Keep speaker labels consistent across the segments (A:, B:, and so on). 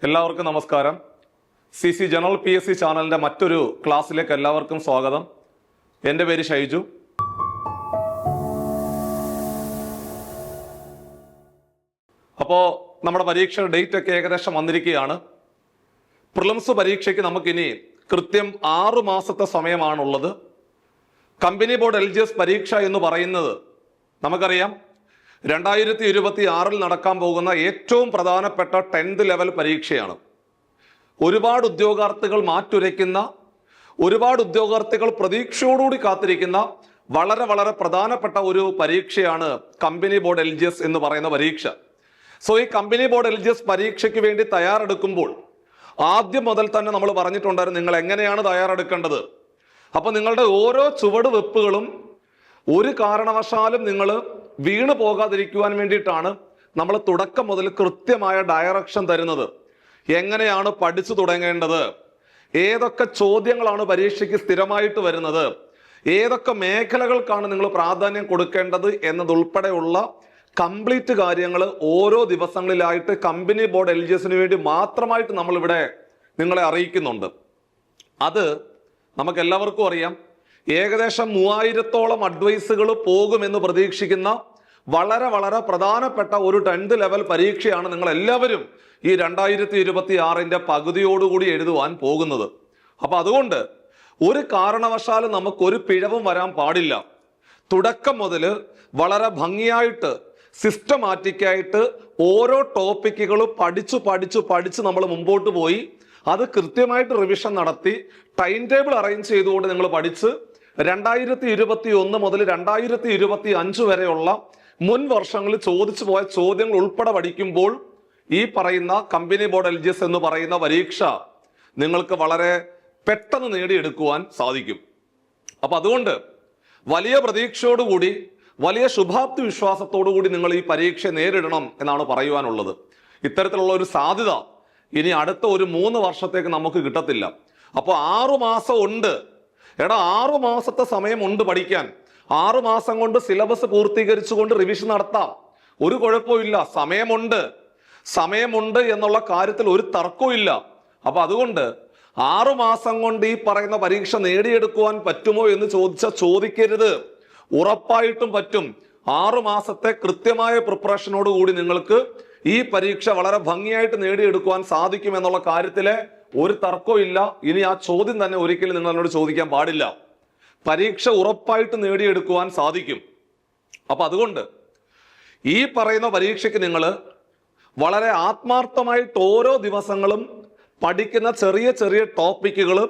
A: എല്ലാവർക്കും നമസ്കാരം. CC general PSC ചാനലിന്റെ മറ്റൊരു ക്ലാസ്സിലേക്ക് എല്ലാവർക്കും സ്വാഗതം. എൻ്റെ പേര് ഷൈജു. അപ്പോൾ നമ്മുടെ പരീക്ഷയുടെ ഡേറ്റ് ഒക്കെ ഏകദേശം വന്നിരിക്കുകയാണ്. പ്രിലിംസ് പരീക്ഷയ്ക്ക് നമുക്കിനി കൃത്യം 6 മാസത്തെ സമയമാണുള്ളത്. കമ്പനി ബോർഡ് LGS പരീക്ഷ എന്ന് പറയുന്നത് നമുക്കറിയാം 2026 നടക്കാൻ പോകുന്ന ഏറ്റവും പ്രധാനപ്പെട്ട 10th ലെവൽ പരീക്ഷയാണ്. ഒരുപാട് ഉദ്യോഗാർത്ഥികൾ മാറ്റുരയ്ക്കുന്ന, ഒരുപാട് ഉദ്യോഗാർത്ഥികൾ പ്രതീക്ഷയോടുകൂടി കാത്തിരിക്കുന്ന വളരെ പ്രധാനപ്പെട്ട ഒരു പരീക്ഷയാണ് കമ്പനി ബോർഡ് LGS എന്ന് പറയുന്ന പരീക്ഷ. ഈ കമ്പനി ബോർഡ് LGS പരീക്ഷയ്ക്ക് വേണ്ടി തയ്യാറെടുക്കുമ്പോൾ ആദ്യം മുതൽ തന്നെ നമ്മൾ പറഞ്ഞിട്ടുണ്ടായിരുന്നു നിങ്ങൾ എങ്ങനെയാണ് തയ്യാറെടുക്കേണ്ടത്. അപ്പൊ നിങ്ങളുടെ ഓരോ ചുവട് വെപ്പുകളും ഒരു കാരണവശാലും നിങ്ങൾ വീണു പോകാതിരിക്കുവാൻ വേണ്ടിയിട്ടാണ് നമ്മൾ തുടക്കം മുതൽ കൃത്യമായ ഡയറക്ഷൻ തരുന്നത്. എങ്ങനെയാണ് പഠിച്ചു തുടങ്ങേണ്ടത്, ഏതൊക്കെ ചോദ്യങ്ങളാണ് പരീക്ഷയ്ക്ക് സ്ഥിരമായിട്ട് വരുന്നത്, ഏതൊക്കെ മേഖലകൾക്കാണ് നിങ്ങൾ പ്രാധാന്യം കൊടുക്കേണ്ടത് എന്നതുൾപ്പെടെയുള്ള കംപ്ലീറ്റ് കാര്യങ്ങൾ ഓരോ ദിവസങ്ങളിലായിട്ട് കമ്പനി ബോർഡ് LGSന് വേണ്ടി മാത്രമായിട്ട് നമ്മളിവിടെ നിങ്ങളെ അറിയിക്കുന്നുണ്ട്. അത് നമുക്ക് എല്ലാവർക്കും അറിയാം. ഏകദേശം 3000-ഓളം അഡ്വൈസുകൾ പോകുമെന്ന് പ്രതീക്ഷിക്കുന്ന വളരെ പ്രധാനപ്പെട്ട ഒരു 10th ലെവൽ പരീക്ഷയാണ് നിങ്ങൾ എല്ലാവരും ഈ 2026 പകുതിയോടുകൂടി എഴുതുവാൻ പോകുന്നത്. അപ്പൊ അതുകൊണ്ട് ഒരു കാരണവശാലും നമുക്കൊരു പിഴവും വരാൻ പാടില്ല. തുടക്കം മുതൽ വളരെ ഭംഗിയായിട്ട് സിസ്റ്റമാറ്റിക്കായിട്ട് ഓരോ ടോപ്പിക്കുകൾ പഠിച്ച് നമ്മൾ മുമ്പോട്ട് പോയി അത് കൃത്യമായിട്ട് റിവിഷൻ നടത്തി ടൈം ടേബിൾ അറേഞ്ച് ചെയ്തുകൊണ്ട് നിങ്ങൾ പഠിച്ച് 2021 മുതൽ 2025 വരെയുള്ള മുൻ വർഷങ്ങളിൽ ചോദിച്ചു പോയ ചോദ്യങ്ങൾ ഉൾപ്പെടെ പഠിക്കുമ്പോൾ ഈ പറയുന്ന കമ്പനി ബോർഡ് LGS എന്ന് പറയുന്ന പരീക്ഷ നിങ്ങൾക്ക് വളരെ പെട്ടെന്ന് നേടിയെടുക്കുവാൻ സാധിക്കും. അപ്പൊ അതുകൊണ്ട് വലിയ പ്രതീക്ഷയോടുകൂടി, വലിയ ശുഭാപ്തി വിശ്വാസത്തോടുകൂടി നിങ്ങൾ ഈ പരീക്ഷ നേരിടണം എന്നാണ് പറയുവാനുള്ളത്. ഇത്തരത്തിലുള്ള ഒരു സാധ്യത ഇനി അടുത്ത ഒരു 3 വർഷത്തേക്ക് നമുക്ക് കിട്ടത്തില്ല. അപ്പോൾ 6 മാസം ഉണ്ട്. 6 മാസത്തെ സമയമുണ്ട് പഠിക്കാൻ. 6 മാസം കൊണ്ട് സിലബസ് പൂർത്തീകരിച്ചുകൊണ്ട് റിവിഷൻ നടത്താം, ഒരു കുഴപ്പമില്ല. സമയമുണ്ട് എന്നുള്ള കാര്യത്തിൽ ഒരു തർക്കവും ഇല്ല. അപ്പൊ അതുകൊണ്ട് 6 മാസം കൊണ്ട് ഈ പറയുന്ന പരീക്ഷ നേടിയെടുക്കുവാൻ പറ്റുമോ എന്ന് ചോദിക്കരുത്. ഉറപ്പായിട്ടും പറ്റും. 6 മാസത്തെ കൃത്യമായ പ്രിപ്പറേഷനോട് കൂടി നിങ്ങൾക്ക് ഈ പരീക്ഷ വളരെ ഭംഗിയായിട്ട് നേടിയെടുക്കുവാൻ സാധിക്കും എന്നുള്ള കാര്യത്തിലെ ഒരു തർക്കവും ഇല്ല. ഇനി ആ ചോദ്യം തന്നെ ഒരിക്കലും നിങ്ങൾ എന്നോട് ചോദിക്കാൻ പാടില്ല. പരീക്ഷ ഉറപ്പായിട്ട് നേടിയെടുക്കുവാൻ സാധിക്കും. അപ്പൊ അതുകൊണ്ട് ഈ പറയുന്ന പരീക്ഷയ്ക്ക് നിങ്ങൾ വളരെ ആത്മാർത്ഥമായിട്ട് ഓരോ ദിവസങ്ങളും പഠിക്കുന്ന ചെറിയ ടോപ്പിക്കുകൾ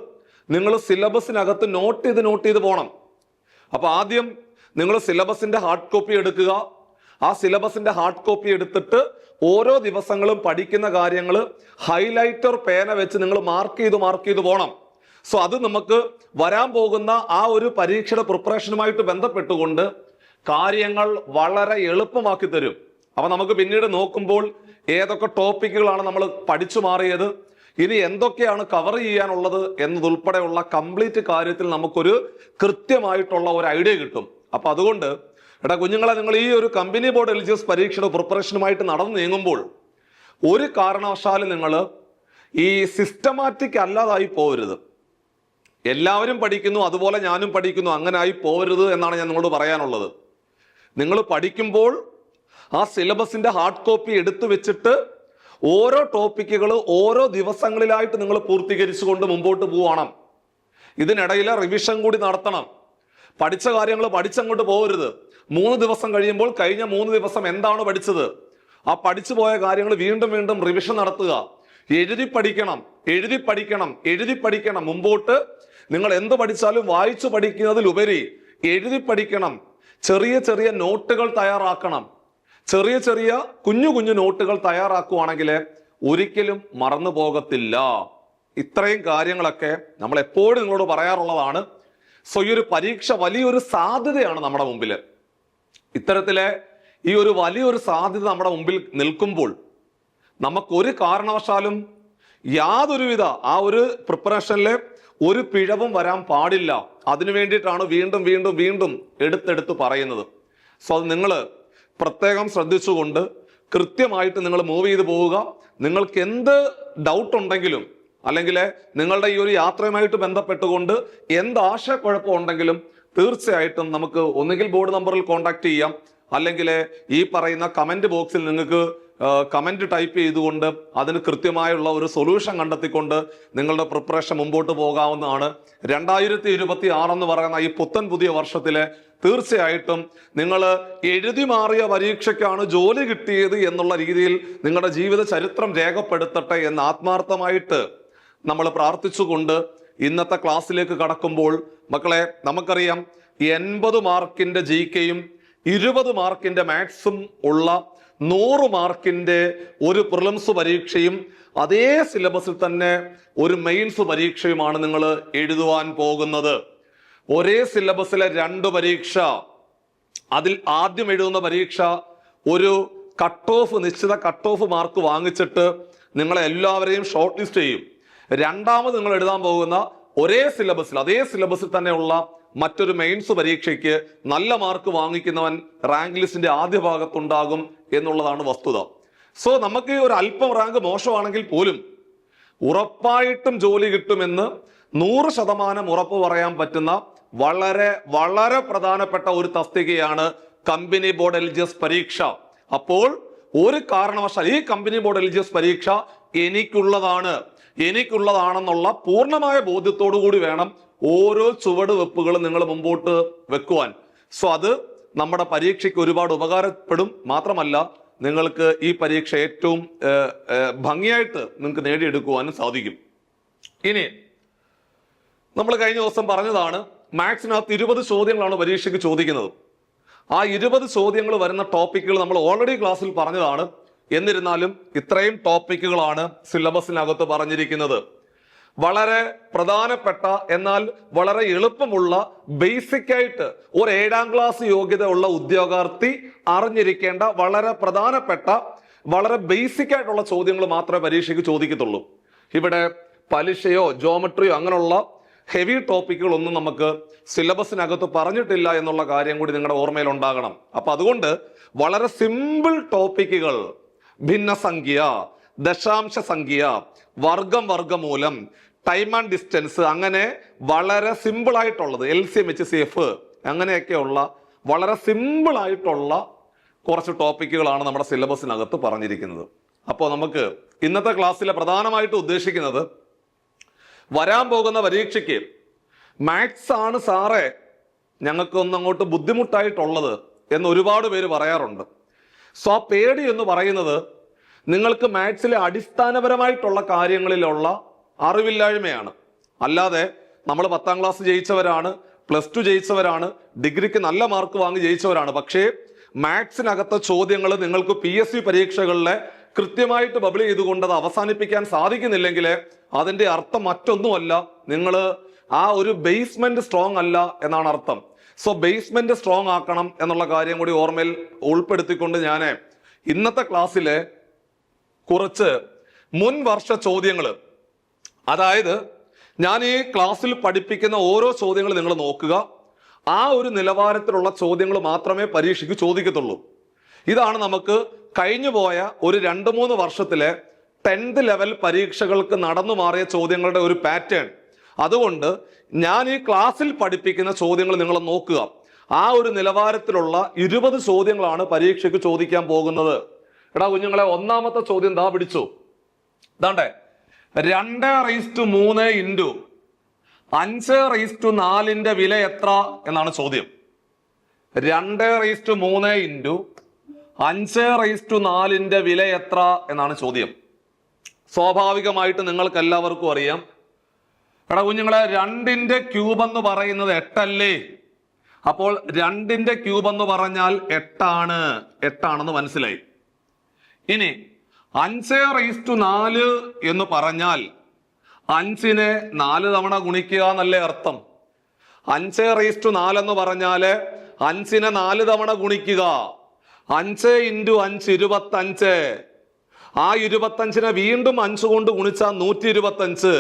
A: നിങ്ങൾ സിലബസിനകത്ത് നോട്ട് ചെയ്ത് പോകണം. അപ്പൊ ആദ്യം നിങ്ങൾ സിലബസിന്റെ ഹാർഡ് കോപ്പി എടുക്കുക. ആ സിലബസിന്റെ ഹാർഡ് കോപ്പി എടുത്തിട്ട് ഓരോ ദിവസങ്ങളും പഠിക്കുന്ന കാര്യങ്ങൾ ഹൈലൈറ്റർ പേന വെച്ച് നിങ്ങൾ മാർക്ക് ചെയ്ത് പോകണം. അത് നമുക്ക് വരാൻ പോകുന്ന ആ ഒരു പരീക്ഷയുടെ പ്രിപ്പറേഷനുമായിട്ട് ബന്ധപ്പെട്ടുകൊണ്ട് കാര്യങ്ങൾ വളരെ എളുപ്പമാക്കി തരും. അപ്പൊ നമുക്ക് പിന്നീട് നോക്കുമ്പോൾ ഏതൊക്കെ ടോപ്പിക്കുകളാണ് നമ്മൾ പഠിച്ചു മാറിയത്, ഇനി എന്തൊക്കെയാണ് കവർ ചെയ്യാനുള്ളത് എന്നതുൾപ്പെടെയുള്ള കംപ്ലീറ്റ് കാര്യത്തിൽ നമുക്കൊരു കൃത്യമായിട്ടുള്ള ഒരു ഐഡിയ കിട്ടും. അപ്പൊ അതുകൊണ്ട് കുഞ്ഞുങ്ങളെ, നിങ്ങൾ ഈ ഒരു കമ്പനി ബോർഡ് LGS പരീക്ഷയുടെ പ്രിപ്പറേഷനുമായിട്ട് നടന്നു നീങ്ങുമ്പോൾ ഒരു കാരണവശാലും നിങ്ങൾ ഈ സിസ്റ്റമാറ്റിക് അല്ലാതായി പോകരുത്. എല്ലാവരും പഠിക്കുന്നു, അതുപോലെ ഞാനും പഠിക്കുന്നു, അങ്ങനെ ആയി പോകരുത് എന്നാണ് ഞാൻ നിങ്ങളോട് പറയാനുള്ളത്. നിങ്ങൾ പഠിക്കുമ്പോൾ ആ സിലബസിന്റെ ഹാർഡ് കോപ്പി എടുത്തു വെച്ചിട്ട് ഓരോ ടോപ്പിക്കുകൾ ഓരോ ദിവസങ്ങളിലായിട്ട് നിങ്ങൾ പൂർത്തീകരിച്ചുകൊണ്ട് മുമ്പോട്ട് പോവണം. ഇതിനിടയിൽ റിവിഷൻ കൂടി നടത്തണം. പഠിച്ച കാര്യങ്ങൾ പഠിച്ചങ്ങോട്ട് പോകരുത്. 3 ദിവസം കഴിയുമ്പോൾ കഴിഞ്ഞ 3 ദിവസം എന്താണ് പഠിച്ചത്, ആ പഠിച്ചു പോയ കാര്യങ്ങൾ വീണ്ടും റിവിഷൻ നടത്തുക. എഴുതി പഠിക്കണം. മുമ്പോട്ട് നിങ്ങൾ എന്ത് പഠിച്ചാലും വായിച്ചു പഠിക്കുന്നതിലുപരി എഴുതി പഠിക്കണം. ചെറിയ നോട്ടുകൾ തയ്യാറാക്കണം. ചെറിയ കുഞ്ഞു നോട്ടുകൾ തയ്യാറാക്കുവാണെങ്കിൽ ഒരിക്കലും മറന്നു പോകത്തില്ല. ഇത്രയും കാര്യങ്ങളൊക്കെ നമ്മൾ എപ്പോഴും നിങ്ങളോട് പറയാറുള്ളതാണ്. ഈ ഒരു പരീക്ഷ വലിയൊരു സാധ്യതയാണ് നമ്മുടെ മുമ്പിൽ. ഇത്തരത്തിലെ ഈ ഒരു വലിയൊരു സാധ്യത നമ്മുടെ മുമ്പിൽ നിൽക്കുമ്പോൾ നമുക്കൊരു കാരണവശാലും യാതൊരുവിധ ആ ഒരു പ്രിപ്പറേഷനിലെ ഒരു പിഴവും വരാൻ പാടില്ല. അതിനു വേണ്ടിയിട്ടാണ് വീണ്ടും എടുത്തെടുത്ത് പറയുന്നത്. അത് നിങ്ങൾ പ്രത്യേകം ശ്രദ്ധിച്ചുകൊണ്ട് കൃത്യമായിട്ട് നിങ്ങൾ മൂവ് ചെയ്ത് പോവുക. നിങ്ങൾക്ക് എന്ത് ഡൗട്ട് ഉണ്ടെങ്കിലും അല്ലെങ്കിൽ നിങ്ങളുടെ ഈ ഒരു യാത്രയുമായിട്ട് ബന്ധപ്പെട്ടുകൊണ്ട് എന്ത് ആശയക്കുഴപ്പം ഉണ്ടെങ്കിലും തീർച്ചയായിട്ടും നമുക്ക് ഒന്നുകിൽ ബോർഡ് നമ്പറിൽ കോൺടാക്ട് ചെയ്യാം, അല്ലെങ്കിൽ ഈ പറയുന്ന കമന്റ് ബോക്സിൽ നിങ്ങൾക്ക് കമന്റ് ടൈപ്പ് ചെയ്തുകൊണ്ട് അതിന് കൃത്യമായുള്ള ഒരു സൊല്യൂഷൻ കണ്ടെത്തിക്കൊണ്ട് നിങ്ങളുടെ പ്രിപ്പറേഷൻ മുമ്പോട്ട് പോകാവുന്നതാണ്. 2026 എന്ന് പറയുന്ന ഈ പുത്തൻ പുതിയ വർഷത്തിലെ തീർച്ചയായിട്ടും നിങ്ങൾ എഴുതി മാറിയ പരീക്ഷയ്ക്കാണ് ജോലി കിട്ടിയത് എന്നുള്ള രീതിയിൽ നിങ്ങളുടെ ജീവിത ചരിത്രം രേഖപ്പെടുത്തട്ടെ എന്ന് ആത്മാർത്ഥമായിട്ട് നമ്മൾ പ്രാർത്ഥിച്ചുകൊണ്ട് ഇന്നത്തെ ക്ലാസ്സിലേക്ക് കടക്കുമ്പോൾ മക്കളെ, നമുക്കറിയാം 80 മാർക്കിന്റെ GK-യും 20 മാർക്കിന്റെ മാത്സും ഉള്ള 100 മാർക്കിന്റെ ഒരു പ്രിലിംസ് പരീക്ഷയും അതേ സിലബസിൽ തന്നെ ഒരു മെയിൻസ് പരീക്ഷയുമാണ് നിങ്ങൾ എഴുതുവാൻ പോകുന്നത്. ഒരേ സിലബസിലെ 2 പരീക്ഷ. അതിൽ ആദ്യം എഴുതുന്ന പരീക്ഷ ഒരു നിശ്ചിത കട്ട് ഓഫ് മാർക്ക് വാങ്ങിച്ചിട്ട് നിങ്ങളെ എല്ലാവരെയും ഷോർട്ട് ലിസ്റ്റ് ചെയ്യും. രണ്ടാമത് നിങ്ങൾ എഴുതാൻ പോകുന്ന അതേ സിലബസിൽ തന്നെയുള്ള മറ്റൊരു മെയിൻസ് പരീക്ഷയ്ക്ക് നല്ല മാർക്ക് വാങ്ങിക്കുന്നവൻ റാങ്ക് ലിസ്റ്റിന്റെ ആദ്യ ഭാഗത്തുണ്ടാകും എന്നുള്ളതാണ് വസ്തുത. സോ നമുക്ക് ഒരു അല്പം റാങ്ക് മോശമാണെങ്കിൽ പോലും ഉറപ്പായിട്ടും ജോലി കിട്ടുമെന്ന് 100% ഉറപ്പ് പറയാൻ പറ്റുന്ന വളരെ വളരെ പ്രധാനപ്പെട്ട ഒരു തസ്തികയാണ് കമ്പനി ബോർഡ് LGS പരീക്ഷ. അപ്പോൾ ഒരു കാരണവശാൽ ഈ കമ്പനി ബോർഡ് LGS പരീക്ഷ എനിക്കുള്ളതാണെന്നുള്ള പൂർണ്ണമായ ബോധ്യത്തോടു കൂടി വേണം ഓരോ ചുവട് വെപ്പുകളും നിങ്ങൾ മുമ്പോട്ട് വെക്കുവാൻ. സോ അത് നമ്മുടെ പരീക്ഷയ്ക്ക് ഒരുപാട് ഉപകാരപ്പെടും. മാത്രമല്ല നിങ്ങൾക്ക് ഈ പരീക്ഷ ഏറ്റവും ഭംഗിയായിട്ട് നിങ്ങൾക്ക് നേടിയെടുക്കുവാനും സാധിക്കും. ഇനി നമ്മൾ കഴിഞ്ഞ ദിവസം പറഞ്ഞതാണ്, മാത്സിനകത്ത് 20 ചോദ്യങ്ങളാണ് പരീക്ഷയ്ക്ക് ചോദിക്കുന്നത്. ആ 20 ചോദ്യങ്ങൾ വരുന്ന ടോപ്പിക്കുകൾ നമ്മൾ ഓൾറെഡി ക്ലാസ്സിൽ പറഞ്ഞതാണ്. എന്നിരുന്നാലും ഇത്രയും ടോപ്പിക്കുകളാണ് സിലബസിനകത്ത് പറഞ്ഞിരിക്കുന്നത്. വളരെ പ്രധാനപ്പെട്ട എന്നാൽ വളരെ എളുപ്പമുള്ള ബേസിക് ആയിട്ട് ഒരു 7ാം ക്ലാസ് യോഗ്യത ഉള്ള ഉദ്യോഗാർത്ഥി അറിഞ്ഞിരിക്കേണ്ട വളരെ പ്രധാനപ്പെട്ട വളരെ ബേസിക് ആയിട്ടുള്ള ചോദ്യങ്ങൾ മാത്രമേ പരീക്ഷയ്ക്ക് ചോദിക്കത്തുള്ളൂ. ഇവിടെ പലിശയോ ജോമെട്രിയോ അങ്ങനെയുള്ള ഹെവി ടോപ്പിക്കുകളൊന്നും നമുക്ക് സിലബസിനകത്ത് പറഞ്ഞിട്ടില്ല എന്നുള്ള കാര്യം കൂടി നിങ്ങളുടെ ഓർമ്മയിൽ ഉണ്ടാകണം. അപ്പൊ അതുകൊണ്ട് വളരെ സിമ്പിൾ ടോപ്പിക്കുകൾ, ഭിന്നസംഖ്യ, ദശാംശ സംഖ്യ, വർഗമൂലം, ടൈം ആൻഡ് ഡിസ്റ്റൻസ്, അങ്ങനെ വളരെ സിമ്പിൾ ആയിട്ടുള്ളത് LCM HCF അങ്ങനെയൊക്കെയുള്ള വളരെ സിമ്പിൾ ആയിട്ടുള്ള കുറച്ച് ടോപ്പിക്കുകളാണ് നമ്മുടെ സിലബസിനകത്ത് പറഞ്ഞിരിക്കുന്നത്. അപ്പോൾ നമുക്ക് ഇന്നത്തെ ക്ലാസ്സിലെ പ്രധാനമായിട്ട് ഉദ്ദേശിക്കുന്നത്, വരാൻ പോകുന്ന പരീക്ഷയ്ക്ക് മാത്സ് ആണ് സാറേ ഞങ്ങൾക്കൊന്നും അങ്ങോട്ട് ബുദ്ധിമുട്ടായിട്ടുള്ളത് എന്ന് ഒരുപാട് പേര് പറയാറുണ്ട്. സോ ആ പേടി എന്ന് പറയുന്നത് നിങ്ങൾക്ക് മാത്സിലെ അടിസ്ഥാനപരമായിട്ടുള്ള കാര്യങ്ങളിലുള്ള അറിവില്ലായ്മയാണ്. അല്ലാതെ നമ്മൾ 10ാം ക്ലാസ് ജയിച്ചവരാണ്, +2 ജയിച്ചവരാണ്, ഡിഗ്രിക്ക് നല്ല മാർക്ക് വാങ്ങി ജയിച്ചവരാണ്. പക്ഷേ മാത്സിനകത്തെ ചോദ്യങ്ങൾ നിങ്ങൾക്ക് PSC പരീക്ഷകളിലെ കൃത്യമായിട്ട് ബബിൾ ചെയ്തുകൊണ്ട് അത് അവസാനിപ്പിക്കാൻ സാധിക്കുന്നില്ലെങ്കിൽ അതിന്റെ അർത്ഥം മറ്റൊന്നുമല്ല, നിങ്ങൾ ആ ഒരു ബേസ്മെന്റ് സ്ട്രോങ് അല്ല എന്നാണ് അർത്ഥം. സോ ബേസ്മെന്റ് സ്ട്രോങ് ആക്കണം എന്നുള്ള കാര്യം കൂടി ഓർമ്മയിൽ ഉൾപ്പെടുത്തിക്കൊണ്ട് ഞാൻ ഇന്നത്തെ ക്ലാസ്സിലെ കുറച്ച് മുൻ വർഷ ചോദ്യങ്ങൾ, അതായത് ഞാൻ ഈ ക്ലാസ്സിൽ പഠിപ്പിക്കുന്ന ഓരോ ചോദ്യങ്ങൾ നിങ്ങൾ നോക്കുക. ആ ഒരു നിലവാരത്തിലുള്ള ചോദ്യങ്ങൾ മാത്രമേ പരീക്ഷയ്ക്ക് ചോദിക്കത്തുള്ളൂ. ഇതാണ് നമുക്ക് കഴിഞ്ഞു പോയ ഒരു 2-3 വർഷത്തിലെ 10th ലെവൽ പരീക്ഷകൾക്ക് നടന്നു മാറിയ ചോദ്യങ്ങളുടെ ഒരു പാറ്റേൺ. അതുകൊണ്ട് ഞാൻ ഈ ക്ലാസ്സിൽ പഠിപ്പിക്കുന്ന ചോദ്യങ്ങൾ നിങ്ങൾ നോക്കുക. ആ ഒരു നിലവാരത്തിലുള്ള 20 ചോദ്യങ്ങളാണ് പരീക്ഷയ്ക്ക് ചോദിക്കാൻ പോകുന്നത്. എടാ കുഞ്ഞുങ്ങളെ, ഒന്നാമത്തെ ചോദ്യം ദാ പിടിച്ചു. ഇതാണ്ടേ, 2/3 ഇൻറ്റു 5/4 വില എത്ര എന്നാണ് ചോദ്യം. 2/3 ഇൻറ്റു 5/4 വില എത്ര എന്നാണ് ചോദ്യം. സ്വാഭാവികമായിട്ട് നിങ്ങൾക്ക് എല്ലാവർക്കും അറിയാം, എടാ കുഞ്ഞുങ്ങളെ 2ന്റെ ക്യൂബ് എന്ന് പറയുന്നത് 8 അല്ലേ? അപ്പോൾ 2ന്റെ ക്യൂബ് എന്ന് പറഞ്ഞാൽ 8ആണെന്ന് മനസ്സിലായി. ഇനി 5/4 എന്ന് പറഞ്ഞാൽ 5നെ 4 തവണ ഗുണിക്കുക എന്നല്ലേ അർത്ഥം. 5/4 എന്ന് പറഞ്ഞാല് 5നെ 4 തവണ ഗുണിക്കുക. 5 × 5 25. ആ 25നെ വീണ്ടും 5 കൊണ്ട് ഗുണിച്ചാൽ 125.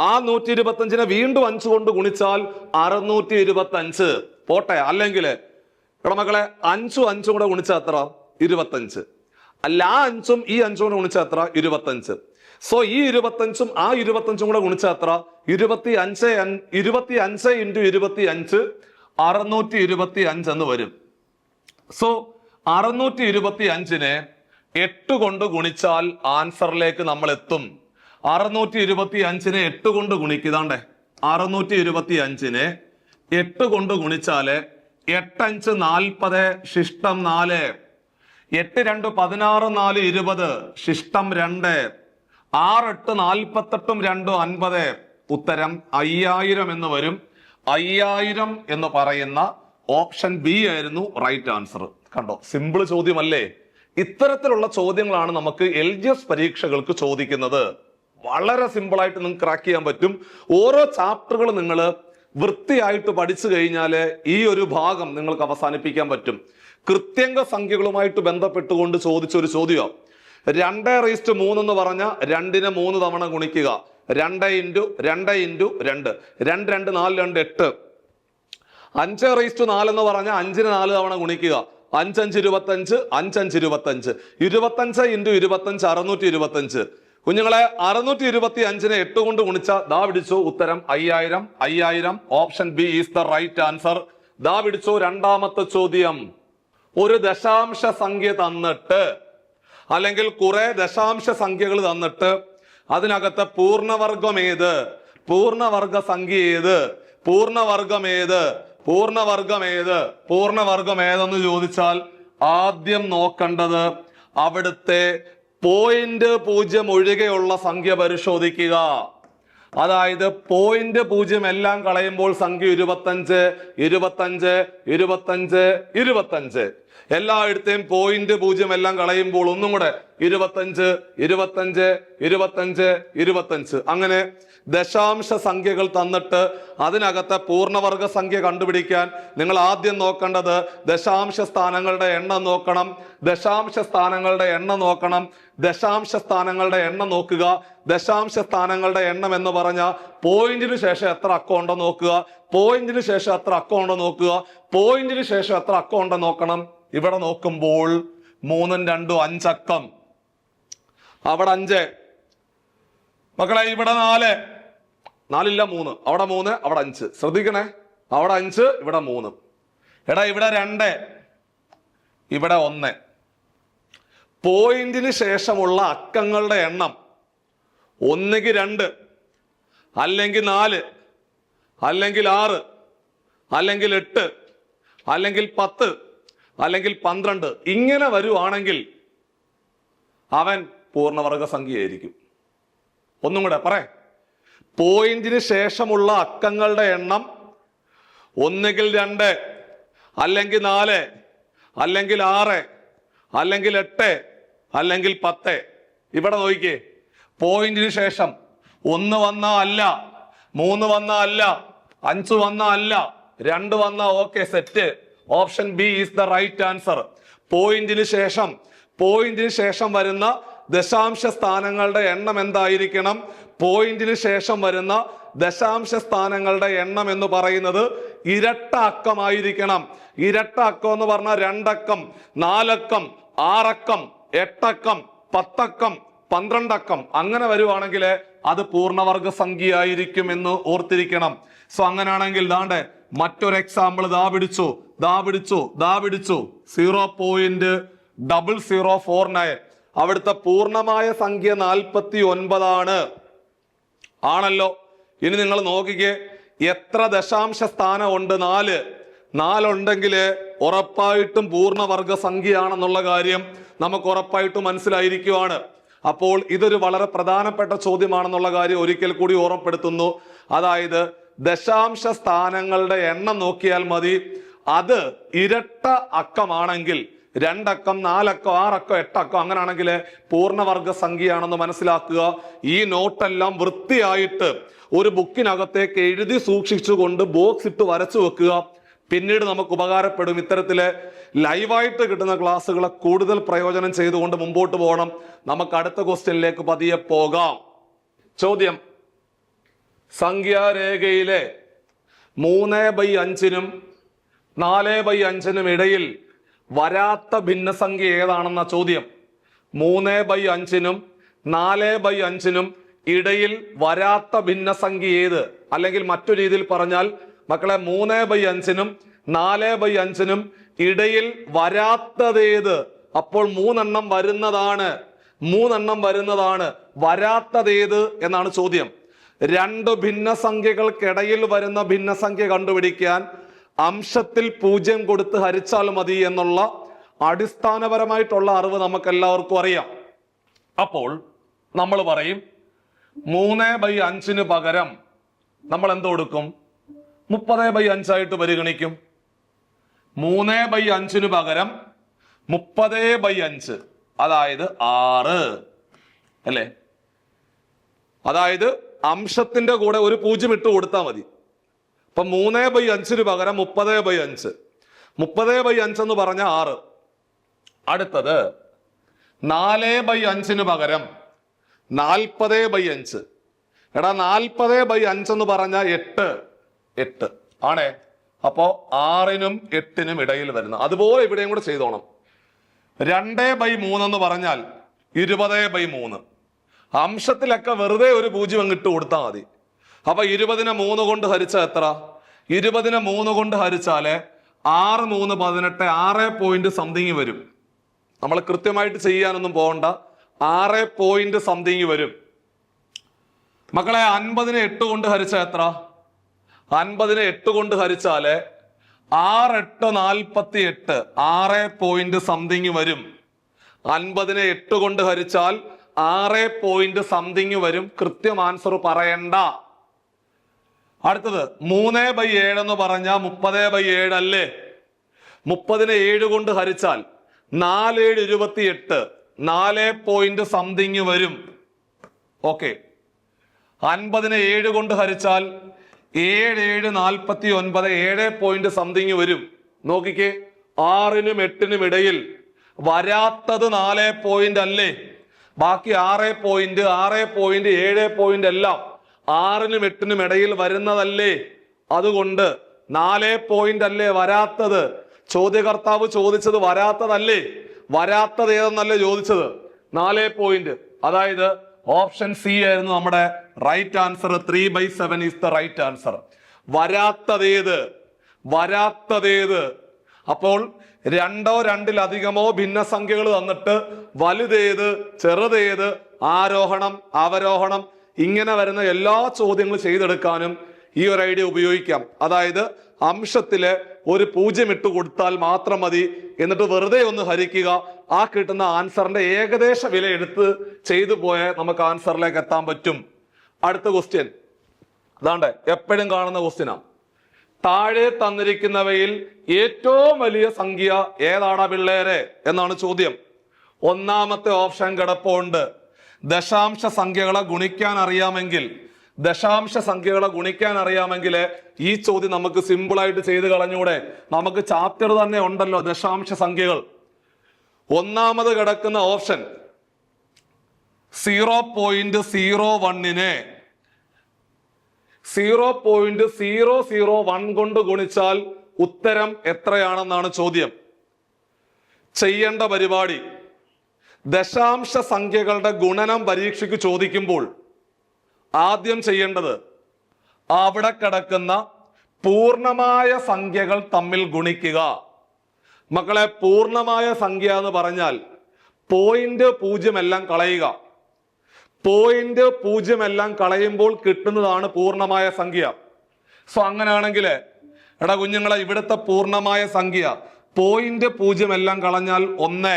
A: ആ 125നെ വീണ്ടും 5 കൊണ്ട് ഗുണിച്ചാൽ 625. പോട്ടെ. അല്ലെങ്കിൽ മക്കളെ 5 കൂടെ ഗുണിച്ചാൽ എത്ര? 25. അല്ല, ആ 5ഉം ഈ 5 കൊണ്ട് ഗുണിച്ചാൽ എത്ര? 25. സോ ഈ 25ഉം ആ 25ഉം കൂടെ ഗുണിച്ചാൽ എത്ര? 25 ഇൻറ്റു 25 625 എന്ന് വരും. സോ 625നെ 8 കൊണ്ട് ഗുണിച്ചാൽ ആൻസറിലേക്ക് നമ്മൾ എത്തും. 625നെ 8 കൊണ്ട് ഗുണിക്കുതാണ്ടേ, 625നെ 8 കൊണ്ട് ഗുണിച്ചാല് 8 5 40 ശിഷ്ടം 4, 8 2 16 4 20 ശിഷ്ടം 2, 6 8 48 2 50. ഉത്തരം 5000 എന്ന് വരും. 5000 എന്ന് പറയുന്ന ഓപ്ഷൻ ബി ആയിരുന്നു റൈറ്റ് ആൻസർ. കണ്ടോ, സിമ്പിൾ ചോദ്യമല്ലേ? ഇത്തരത്തിലുള്ള ചോദ്യങ്ങളാണ് നമുക്ക് LGS പരീക്ഷകൾക്ക് ചോദിക്കുന്നത്. വളരെ സിമ്പിൾ ആയിട്ട് നിങ്ങൾക്ക് ക്രാക്ക് ചെയ്യാൻ പറ്റും. ഓരോ ചാപ്റ്ററുകൾ നിങ്ങൾ വൃത്തിയായിട്ട് പഠിച്ചു കഴിഞ്ഞാൽ ഈ ഒരു ഭാഗം നിങ്ങൾക്ക് അവസാനിപ്പിക്കാൻ പറ്റും. കൃത്യംഗ സംഖ്യകളുമായിട്ട് ബന്ധപ്പെട്ടുകൊണ്ട് ചോദിച്ചൊരു ചോദ്യം, 2:3 എന്ന് പറഞ്ഞ 2നെ 3 തവണ ഗുണിക്കുക. 2 ഇൻറ്റു 2 ഇൻറ്റു 2, 2 2 4 2 8. 5:4 എന്ന് പറഞ്ഞ 5നെ 4 തവണ ഗുണിക്കുക. 5 5 25, 5 5 25, 25 ഇൻറ്റു 25 625. കുഞ്ഞുങ്ങളെ 625നെ 8 കൊണ്ട് ഗുണിച്ച ദാ പിടിച്ചു ഉത്തരം 5000. 5000 option B is the right answer. ദാ പിടിച്ചു രണ്ടാമത്തെ ചോദ്യം. ഒരു ദശാംശ സംഖ്യ തന്നിട്ട് അല്ലെങ്കിൽ കുറെ ദശാംശ സംഖ്യകൾ തന്നിട്ട് അതിനകത്ത് പൂർണ്ണവർഗം ഏത്, പൂർണ്ണവർഗ സംഖ്യ ഏത്, പൂർണ്ണവർഗം ഏത്, പൂർണ്ണവർഗം ഏത്, പൂർണ്ണവർഗം ഏതെന്ന് ചോദിച്ചാൽ ആദ്യം നോക്കേണ്ടത് അവിടുത്തെ 0.0 ഒഴികെയുള്ള സംഖ്യ പരിശോധിക്കുക. അതായത് 0.0 എല്ലാം കളയുമ്പോൾ സംഖ്യ 25 25 25 25. എല്ലായിടത്തെയും 0.0 എല്ലാം കളയുമ്പോൾ ഒന്നും കൂടെ 25 25 25 25. അങ്ങനെ ദശാംശ സംഖ്യകൾ തന്നിട്ട് അതിനകത്തെ പൂർണ്ണവർഗ സംഖ്യ കണ്ടുപിടിക്കാൻ നിങ്ങൾ ആദ്യം നോക്കേണ്ടത് ദശാംശ സ്ഥാനങ്ങളുടെ എണ്ണം നോക്കണം. ദശാംശ സ്ഥാനങ്ങളുടെ എണ്ണം നോക്കണം. ദശാംശ സ്ഥാനങ്ങളുടെ എണ്ണം നോക്കുക. ദശാംശ സ്ഥാനങ്ങളുടെ എണ്ണം എന്ന് പറഞ്ഞ പോയിന്റിന് ശേഷം എത്ര അക്കം ഉണ്ടോ നോക്കുക. പോയിന്റിന് ശേഷം എത്ര അക്കം ഉണ്ടോ നോക്കുക. പോയിന്റിന് ശേഷം എത്ര അക്കം ഉണ്ടോ നോക്കണം. ഇവിടെ നോക്കുമ്പോൾ 3 2 5 അക്കം. അവിടെ 5 മക്കളെ, ഇവിടെ 4 4 3, അവിടെ 3 അവിടെ 5. ശ്രദ്ധിക്കണേ, അവിടെ 5 ഇവിടെ 3. എടാ ഇവിടെ 2 ഇവിടെ 1. പോയിന്റിന് ശേഷമുള്ള അക്കങ്ങളുടെ എണ്ണം ഒന്നുകിൽ 2 അല്ലെങ്കിൽ 4 അല്ലെങ്കിൽ 6 അല്ലെങ്കിൽ 8 അല്ലെങ്കിൽ 10 അല്ലെങ്കിൽ 12 ഇങ്ങനെ വരുവാണെങ്കിൽ അവൻ പൂർണ്ണവർഗ സംഖ്യയായിരിക്കും. ഒന്നും കൂടെ പറ, പോയിന്റിന് ശേഷമുള്ള അക്കങ്ങളുടെ എണ്ണം ഒന്നുകിൽ 2 അല്ലെങ്കിൽ 4 അല്ലെങ്കിൽ 6 അല്ലെങ്കിൽ 8 അല്ലെങ്കിൽ 10. ഇവിടെ നോക്കിക്കേ, പോയിന്റിന് ശേഷം 1 വന്നാ അല്ല, 3 വന്നാ അല്ല, 5 വന്നാ അല്ല, 2 വന്നാ okay set. Option B is the right answer. പോയിന്റിന് ശേഷം വരുന്ന ദശാംശ സ്ഥാനങ്ങളുടെ എണ്ണം എന്തായിരിക്കണം? പോയിന്റിന് ശേഷം വരുന്ന ദശാംശ സ്ഥാനങ്ങളുടെ എണ്ണം എന്ന് പറയുന്നത് ഇരട്ട അക്കമായിരിക്കണം. ഇരട്ട അക്കം എന്ന് പറഞ്ഞാൽ 2 അക്കം, 4 അക്കം, 6 അക്കം, 8 അക്കം, 10 അക്കം, 12 അക്കം അങ്ങനെ വരുവാണെങ്കിൽ അത് പൂർണ്ണവർഗ സംഖ്യ ആയിരിക്കും എന്ന് ഓർത്തിരിക്കണം. സോ അങ്ങനെയാണെങ്കിൽ ദാണ്ടെ മറ്റൊരു എക്സാമ്പിൾ ദാ പിടിച്ചു 0.0049. അവിടുത്തെ പൂർണ്ണമായ സംഖ്യ 49 ആണല്ലോ. ഇനി നിങ്ങൾ നോക്കിക്കേ, എത്ര ദശാംശ സ്ഥാനം ഉണ്ട്? 4 ഉണ്ടെങ്കിൽ ഉറപ്പായിട്ടും പൂർണ്ണവർഗ സംഖ്യയാണെന്നുള്ള കാര്യം നമുക്ക് ഉറപ്പായിട്ടും മനസ്സിലായിരിക്കുവാണ്. അപ്പോൾ ഇതൊരു വളരെ പ്രധാനപ്പെട്ട ചോദ്യമാണെന്നുള്ള കാര്യം ഒരിക്കൽ കൂടി ഓർമ്മപ്പെടുത്തുന്നു. അതായത് ദശാംശ സ്ഥാനങ്ങളുടെ എണ്ണം നോക്കിയാൽ മതി. അത് ഇരട്ട അക്കമാണെങ്കിൽ 2 അക്കം, 4 അക്കം, 6 അക്കം, 8 അക്കം അങ്ങനെയാണെങ്കിൽ പൂർണ്ണവർഗ സംഖ്യയാണെന്ന് മനസ്സിലാക്കുക. ഈ നോട്ടെല്ലാം വൃത്തിയായിട്ട് ഒരു ബുക്കിനകത്തേക്ക് എഴുതി സൂക്ഷിച്ചുകൊണ്ട് ബോക്സ് ഇട്ട് വരച്ചു വെക്കുക. പിന്നീട് നമുക്ക് ഉപകാരപ്പെടും. ഇത്തരത്തില് ലൈവായിട്ട് കിട്ടുന്ന ക്ലാസ്സുകളെ കൂടുതൽ പ്രയോജനം ചെയ്തുകൊണ്ട് മുമ്പോട്ട് പോകണം. നമുക്ക് അടുത്ത ക്വസ്റ്റ്യനിലേക്ക് പതിയെ പോകാം. ചോദ്യം, സംഖ്യാരേഖയിലെ 3/5നും 4/5നും ഇടയിൽ വരാത്ത ഭിന്നസംഖ്യ ഏതാണെന്ന ചോദ്യം. 3/5നും 4/5 ഇടയിൽ വരാത്ത ഭിന്നസംഖ്യ ഏത്? അല്ലെങ്കിൽ മറ്റു രീതിയിൽ പറഞ്ഞാൽ മക്കളെ 3/5 4/5 ഇടയിൽ വരാത്തതേത്? അപ്പോൾ മൂന്നെണ്ണം വരുന്നതാണ്. വരാത്തതേത് എന്നാണ് ചോദ്യം. രണ്ട് ഭിന്നസംഖ്യകൾക്കിടയിൽ വരുന്ന ഭിന്നസംഖ്യ കണ്ടുപിടിക്കാൻ അംശത്തിൽ 0 കൊടുത്ത് ഹരിച്ചാൽ മതി എന്നുള്ള അടിസ്ഥാനപരമായിട്ടുള്ള അറിവ് നമുക്ക് എല്ലാവർക്കും അറിയാം. അപ്പോൾ നമ്മൾ പറയും 3/5 പകരം നമ്മൾ എന്ത് കൊടുക്കും? 30/5 ആയിട്ട് പരിഗണിക്കും. 3/5 പകരം 30/5, അതായത് 6 അല്ലേ? അതായത് അംശത്തിന്റെ കൂടെ ഒരു 0 ഇട്ട് കൊടുത്താൽ മതി. അപ്പൊ 3/5 പകരം 30/5. 30/5 എന്ന് പറഞ്ഞ 6. അടുത്തത് 4/5 പകരം 40/5. എടാ 40/5 എന്ന് പറഞ്ഞ 8 ആണേ. അപ്പോ 6നും 8നും ഇടയിൽ വരുന്ന അതുപോലെ ഇവിടെയും കൂടെ ചെയ്തോണം. 2/3 എന്ന് പറഞ്ഞാൽ 20/3. അംശത്തിലൊക്കെ വെറുതെ ഒരു 0 അങ്ങിട്ട് കൊടുത്താൽ മതി. അപ്പൊ 20നെ 3 കൊണ്ട് ഹരിച്ചാൽ എത്ര? 20നെ 3 കൊണ്ട് ഹരിച്ചാല് 6 3 18, 6 പോയിന്റ് സംതിങ് വരും. നമ്മൾ കൃത്യമായിട്ട് ചെയ്യാനൊന്നും പോകണ്ട, 6 പോയിന്റ് സംതിങ് വരും. മക്കളെ 50നെ 8 കൊണ്ട് ഹരിച്ചാൽ എത്ര? 50നെ 8 കൊണ്ട് ഹരിച്ചാല് 6 8 48, 6 പോയിന്റ് സംതിങ് വരും. 50നെ 8 കൊണ്ട് ഹരിച്ചാൽ 6 പോയിന്റ് സംതിങ് വരും. കൃത്യം ആൻസർ പറയണ്ട. അടുത്തത് 3/7 എന്ന് പറഞ്ഞാൽ 30/7 അല്ലേ? 30നെ 7 കൊണ്ട് ഹരിച്ചാൽ 4 7 28, 4 പോയിന്റ് സംതിങ് വരും. ഓക്കെ. 50നെ 7 കൊണ്ട് ഹരിച്ചാൽ 7 7 49, 7 പോയിന്റ് സംതിങ് വരും. നോക്കിക്കേ, 6നും 8നും ഇടയിൽ വരാത്തത് 4 പോയിന്റ് അല്ലേ? ബാക്കി 6 പോയിന്റ് 7 പോയിന്റ് എല്ലാം 6നും 8നും ഇടയിൽ വരുന്നതല്ലേ? അതുകൊണ്ട് 4 പോയിന്റ് അല്ലേ വരാത്തത്? ചോദ്യകർത്താവ് ചോദിച്ചത് വരാത്തതല്ലേ? വരാത്തത് ഏതെന്നല്ലേ ചോദിച്ചത്? 4 പോയിന്റ്. അതായത് ഓപ്ഷൻ സി ആയിരുന്നു നമ്മുടെ right answer. 3/7 is the right answer. വരാത്തതേത്? അപ്പോൾ 2 2-ലധികമോ ഭിന്നസംഖ്യകൾ തന്നിട്ട് വലുതേത് ചെറുതേത്, ആരോഹണം അവരോഹണം ഇങ്ങനെ വരുന്ന എല്ലാ ചോദ്യങ്ങളും ചെയ്തെടുക്കാനും ഈ ഒരു ഐഡിയ ഉപയോഗിക്കാം. അതായത് അംശത്തില് ഒരു 0 ഇട്ട് കൊടുത്താൽ മാത്രം മതി. എന്നിട്ട് വെറുതെ ഒന്ന് ഹരിക്കുക. ആ കിട്ടുന്ന ആൻസറിന്റെ ഏകദേശ വില എടുത്ത് ചെയ്തു പോയാൽ നമുക്ക് ആൻസറിലേക്ക് എത്താൻ പറ്റും. അടുത്ത ക്വസ്റ്റ്യൻ അതാണ്ട് എപ്പോഴും കാണുന്ന ക്വസ്റ്റ്യനാ. താഴെ തന്നിരിക്കുന്നവയിൽ ഏറ്റവും വലിയ സംഖ്യ ഏതാടാ പിള്ളേരെ എന്നാണ് ചോദ്യം. ഒന്നാമത്തെ ഓപ്ഷൻ കിടപ്പുണ്ട്. ദശാംശ സംഖ്യകളെ ഗുണിക്കാൻ അറിയാമെങ്കിൽ ഈ ചോദ്യം നമുക്ക് സിമ്പിൾ ആയിട്ട് ചെയ്ത് കളഞ്ഞൂടെ? നമുക്ക് ചാപ്റ്റർ തന്നെ ഉണ്ടല്ലോ ദശാംശ സംഖ്യകൾ. ഒന്നാമത് കിടക്കുന്ന ഓപ്ഷൻ 0.01നെ 0.001 കൊണ്ട് ഗുണിച്ചാൽ ഉത്തരം എത്രയാണെന്നാണ് ചോദ്യം. ചെയ്യേണ്ട പരിപാടി, ദശാംശ സംഖ്യകളുടെ ഗുണനം പരീക്ഷയ്ക്ക് ചോദിക്കുമ്പോൾ ആദ്യം ചെയ്യേണ്ടത് അവിടെ കിടക്കുന്ന പൂർണ്ണമായ സംഖ്യകൾ തമ്മിൽ ഗുണിക്കുക. മക്കളെ, പൂർണ്ണമായ സംഖ്യ എന്ന് പറഞ്ഞാൽ 0.0 എല്ലാം കളയുക. 0.0 എല്ലാം കളയുമ്പോൾ കിട്ടുന്നതാണ് പൂർണ്ണമായ സംഖ്യ. സോ അങ്ങനെയാണെങ്കിൽ എടാ കുഞ്ഞുങ്ങളെ, ഇവിടുത്തെ പൂർണ്ണമായ സംഖ്യ 0.0 എല്ലാം കളഞ്ഞാൽ 1.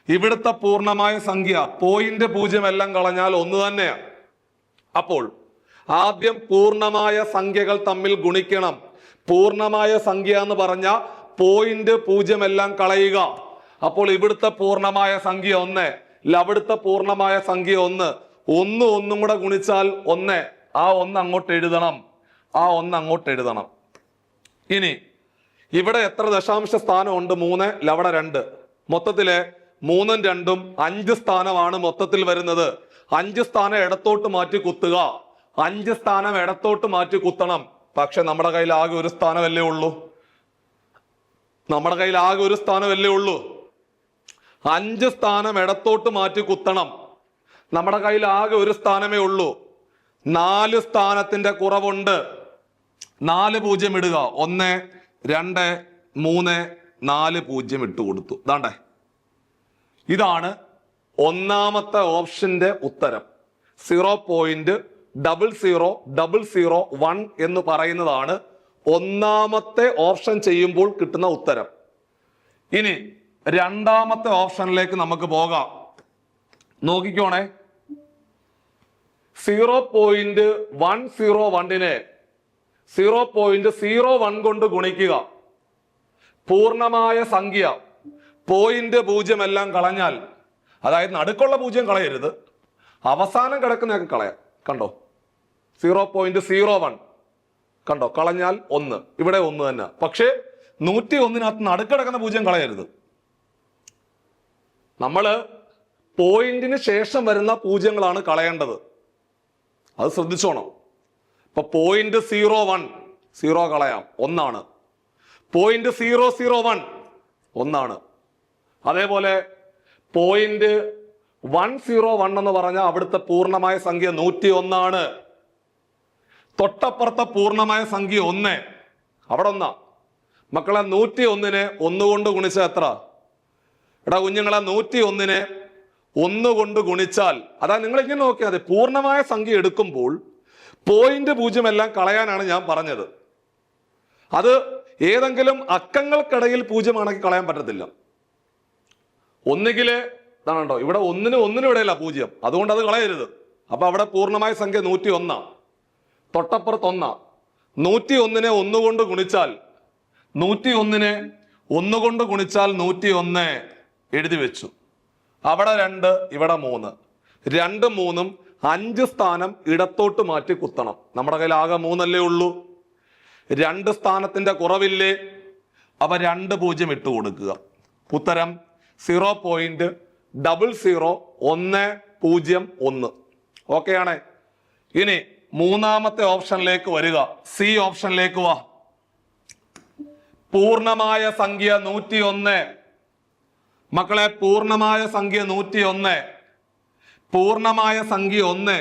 A: ഇവിടുത്തെ പൂർണ്ണമായ സംഖ്യ 0.0 എല്ലാം കളഞ്ഞാൽ 1 തന്നെയാണ്. അപ്പോൾ ആദ്യം പൂർണ്ണമായ സംഖ്യകൾ തമ്മിൽ ഗുണിക്കണം. പൂർണ്ണമായ സംഖ്യ എന്ന് പറഞ്ഞ 0.0 എല്ലാം കളയുക. അപ്പോൾ ഇവിടുത്തെ പൂർണ്ണമായ സംഖ്യ 1, അവിടുത്തെ പൂർണ്ണമായ സംഖ്യ 1. 1 1 കൂടെ ഗുണിച്ചാൽ 1. ആ 1 അങ്ങോട്ട് എഴുതണം. ഇനി ഇവിടെ എത്ര ദശാംശ സ്ഥാനം ഉണ്ട്? 3, അവിടെ 2. മൊത്തത്തില് 3ഉം 2ഉം 5 സ്ഥാനമാണ് മൊത്തത്തിൽ വരുന്നത്. 5 സ്ഥാനം ഇടത്തോട്ട് മാറ്റി കുത്തുക. 5 സ്ഥാനം ഇടത്തോട്ട് മാറ്റി കുത്തണം. പക്ഷെ നമ്മുടെ കയ്യിൽ ആകെ ഒരു സ്ഥാനമല്ലേ ഉള്ളൂ. 5 സ്ഥാനം ഇടത്തോട്ട് മാറ്റി കുത്തണം. നമ്മുടെ കയ്യിൽ ആകെ ഒരു സ്ഥാനമേ ഉള്ളൂ. 4 സ്ഥാനത്തിന്റെ കുറവുണ്ട്. 4 0 ഇടുക. 1 2 3 4 0 ഇട്ട് കൊടുത്തു. ദാണ്ടേ, ഇതാണ് ഒന്നാമത്തെ ഓപ്ഷന്റെ ഉത്തരം. 0.00001 എന്ന് പറയുന്നതാണ് ഒന്നാമത്തെ ഓപ്ഷൻ ചെയ്യുമ്പോൾ കിട്ടുന്ന ഉത്തരം. ഇനി രണ്ടാമത്തെ ഓപ്ഷനിലേക്ക് നമുക്ക് പോകാം. നോക്കിക്കോണേ, 0.101നെ 0.01 കൊണ്ട് ഗുണിക്കുക. പൂർണ്ണമായ സംഖ്യ 0.0 എല്ലാം കളഞ്ഞാൽ, അതായത് നടുക്കുള്ള 0 കളയരുത്, അവസാനം കിടക്കുന്നതൊക്കെ കളയാം. കണ്ടോ, 0.01 കണ്ടോ, കളഞ്ഞാൽ 1. ഇവിടെ 1 തന്നെ. പക്ഷേ 101 നടുക്കിടക്കുന്ന 0 കളയരുത്. നമ്മള് പോയിന്റിന് ശേഷം വരുന്ന 0കളാണ് കളയേണ്ടത്. അത് ശ്രദ്ധിച്ചോണം. ഇപ്പൊ 0.01 0 കളയാം, 1 0.001 1. അതേപോലെ 0.101 എന്ന് പറഞ്ഞാൽ അവിടുത്തെ പൂർണ്ണമായ സംഖ്യ 101. തൊട്ടപ്പുറത്തെ പൂർണ്ണമായ സംഖ്യ 1. അവിടെ 1. മക്കളെ 101നെ 1 കൊണ്ട് ഗുണിച്ച എത്ര? എടാ കുഞ്ഞുങ്ങളെ, 101നെ 1 കൊണ്ട് ഗുണിച്ചാൽ, അതാ നിങ്ങൾ ഇങ്ങനെ നോക്കിയാൽ മതി. പൂർണ്ണമായ സംഖ്യ എടുക്കുമ്പോൾ 0.0 എല്ലാം കളയാനാണ് ഞാൻ പറഞ്ഞത്. അത് ഏതെങ്കിലും അക്കങ്ങൾക്കിടയിൽ 0 ആണെങ്കിൽ കളയാൻ പറ്റത്തില്ല. ഒന്നുകില് ഇതാണോ, ഇവിടെ 1നും ഇടയില്ല 0, അതുകൊണ്ട് അത് കളയരുത്. അപ്പൊ അവിടെ പൂർണ്ണമായ സംഖ്യ 101. തൊട്ടപ്പുറത്ത് 1. 101നെ 1 കൊണ്ട് ഗുണിച്ചാൽ, 101നെ 1 കൊണ്ട് ഗുണിച്ചാൽ 101 എഴുതി വെച്ചു. അവിടെ 2, ഇവിടെ 3. 2 3 5 സ്ഥാനം ഇടത്തോട്ട് മാറ്റി കുത്തണം. നമ്മുടെ കയ്യിൽ ആകെ 3 അല്ലേ ഉള്ളൂ. 2 സ്ഥാനത്തിന്റെ കുറവില്ലേ? അപ്പൊ 2 0 ഇട്ട് കൊടുക്കുക. ഉത്തരം 0.00101. ഓക്കെ ആണേ. ഇനി മൂന്നാമത്തെ ഓപ്ഷനിലേക്ക് വരിക. സി ഓപ്ഷനിലേക്ക് വാ. പൂർണ്ണമായ സംഖ്യ 101. മക്കളെ, പൂർണ്ണമായ സംഖ്യ 101. പൂർണ്ണമായ സംഖ്യ 1.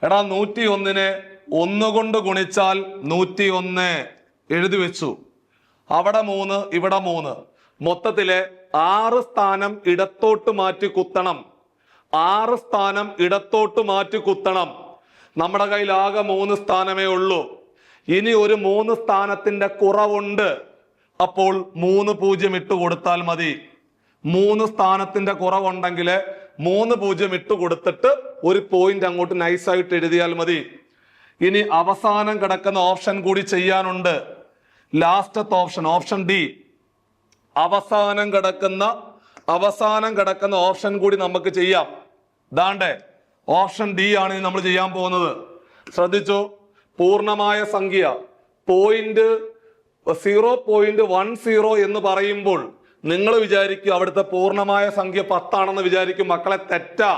A: എടാ, 101നെ 1 കൊണ്ട് ഗുണിച്ചാൽ 101 എഴുതി വെച്ചു. അവിടെ 3, ഇവിടെ 3. മൊത്തത്തില് 6 സ്ഥാനം ഇടത്തോട്ട് മാറ്റി കുത്തണം. 6 സ്ഥാനം ഇടത്തോട്ട് മാറ്റി കുത്തണം. നമ്മുടെ കയ്യിൽ ആകെ 3 സ്ഥാനമേ ഉള്ളൂ. ഇനി ഒരു 3 സ്ഥാനത്തിന്റെ കുറവുണ്ട്. അപ്പോൾ 3 0 ഇട്ട് കൊടുത്താൽ മതി. 3 സ്ഥാനത്തിന്റെ കുറവുണ്ടെങ്കിൽ 3 0 ഇട്ട് കൊടുത്തിട്ട് ഒരു പോയിന്റ് അങ്ങോട്ട് നൈസായിട്ട് എഴുതിയാൽ മതി. ഇനി അവസാനം കിടക്കുന്ന ഓപ്ഷൻ കൂടി ചെയ്യാനുണ്ട്. ലാസ്റ്റത്തെ ഓപ്ഷൻ, ഓപ്ഷൻ ഡി. അവസാനം കിടക്കുന്ന ഓപ്ഷൻ കൂടി നമുക്ക് ചെയ്യാം. ദാണ്ടേ, ഓപ്ഷൻ ഡി ആണ് നമ്മൾ ചെയ്യാൻ പോകുന്നത്. ശ്രദ്ധിച്ചു. പൂർണ്ണമായ സംഖ്യ 0.10 എന്ന് പറയുമ്പോൾ നിങ്ങൾ വിചാരിക്കും അവിടുത്തെ പൂർണ്ണമായ സംഖ്യ 10 ആണെന്ന് വിചാരിക്കും. മക്കളെ, തെറ്റാ.